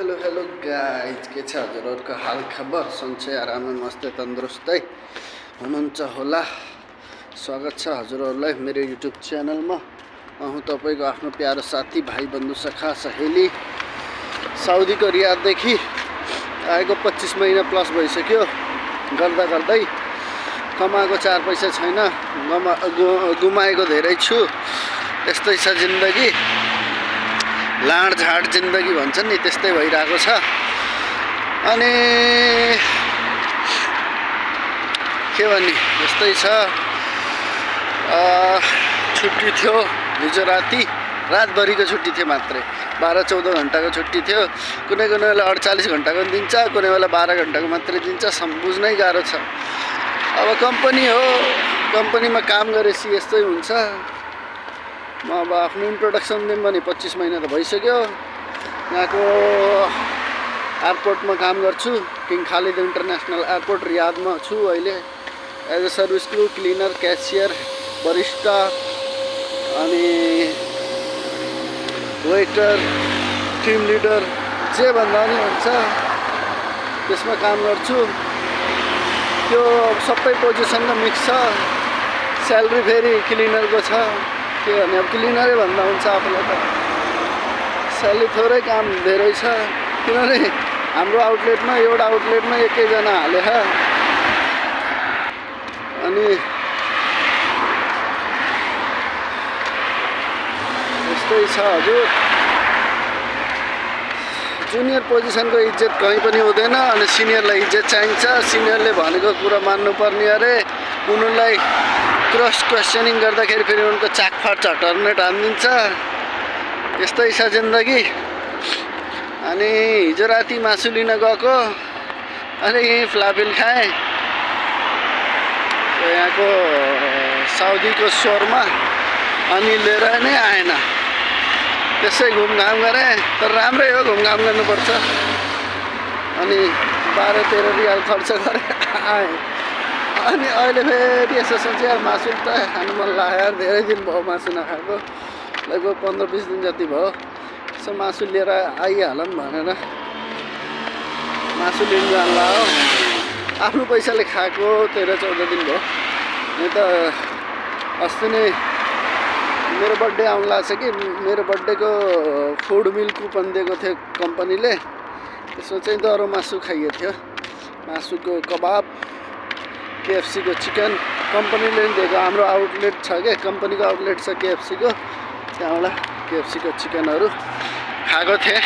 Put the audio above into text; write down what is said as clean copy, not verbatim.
Hello hello guys, के छ हजुरहरुको हाल खबर? सन्चै आरामै मस्तै तन्दुरुस्तै हुनुहुन्छ होला। स्वागत छ हजुरहरुलाई मेरो युट्युब च्यानलमा। म तपाईको आफ्नो प्यारो साथी, भाइ बन्धु, सखा सहेली। साउदीको रियाददेखि आएको 25 महिना प्लस भइसक्यो। गर्दा गर्दै कमाएको 4 पैसा छैन, गुमाएको धेरै छु। यस्तै छ जिन्दगी, लाड झाड जिन्दगी भन्छन् नि, त्यस्तै भइरहेको छ। अनि के भन्ने, यस्तै छ। छुट्टी थियो हिजो रातभरिको छुट्टी थियो, मात्रै 12-14 घन्टाको छुट्टी थियो। कुनै बेला 48 घन्टाको दिन्छ, कुनै बेला 12 घन्टाको मात्रै दिन्छ। बुझ्नै गाह्रो छ। अब कम्पनी हो, कम्पनीमा काम गरेपछि यस्तै हुन्छ। म अब आफ्नो इन्ट्रोडक्सन दिउँ भने 25 महिना त भइसक्यो। यहाँको एयरपोर्टमा काम गर्छु, किङ खालिद इन्टरनेसनल एयरपोर्ट रियादमा छु अहिले। As a service crew, cleaner, cashier, barista अनि वेटर, टिम लिडर, जे भन्दा पनि हुन्छ त्यसमा काम गर्छु। त्यो सबै पोजिसन त मिक्स छ। स्यालेरी फेरि क्लिनरको छ, के भने अब क्लिनरै भन्दा हुन्छ आफूलाई त। स्यालेरी थोरै, काम धेरै छ। किनभने हाम्रो आउटलेटमा एउटा आउटलेटमा एकैजना हाले। अनि यस्तै छ हजुर। जुनियर पोजिसनको इज्जत कहीँ पनि हुँदैन, अनि सिनियरलाई इज्जत चाहिन्छ। सिनियरले भनेको कुरा मान्नुपर्ने अरे। उनीहरूलाई क्रस क्वेसनिङ गर्दाखेरि फेरि उनको चाकफाट टर्नेट हानिदिन्छ। यस्तै छ जिन्दगी। अनि हिजो राति मासु लिन गएको, अनि फ्लाफिल खाएँ यहाँको साउदीको स्टोरमा, अनि लिएर नै आएन। त्यसै घुमघाम गरेँ, तर राम्रै हो, घुमघाम गर्नुपर्छ। अनि 12-13 रियाल खर्च गरेँ आएँ। अनि अहिले फेरि यसो सोचेँ, यार मासु त खानु मन लाग्यो। धेरै दिन भयो मासु नखाएको, लगभग 15-20 दिन जति भयो। यसो मासु लिएर आइहालौँ भनेर मासु लिन जानु लाग्यो। आफ्नो पैसाले खाएको 13-14 दिन भयो। नि त अस्ति नै मेरो बर्थडे आउनु लाग्छ कि, मेरो बर्थडेको फुड मिल कुपन दिएको थियो कम्पनीले। त्यसमा चाहिँ दरो मासु खाइएको थियो। मासुको कबाब, केएफसीको चिकन कम्पनीले नि दिएको। हाम्रो आउटलेट छ क्या, कम्पनीको आउटलेट छ केएफसीको, त्यहाँबाट केएफसीको चिकनहरू खाएको थिएँ।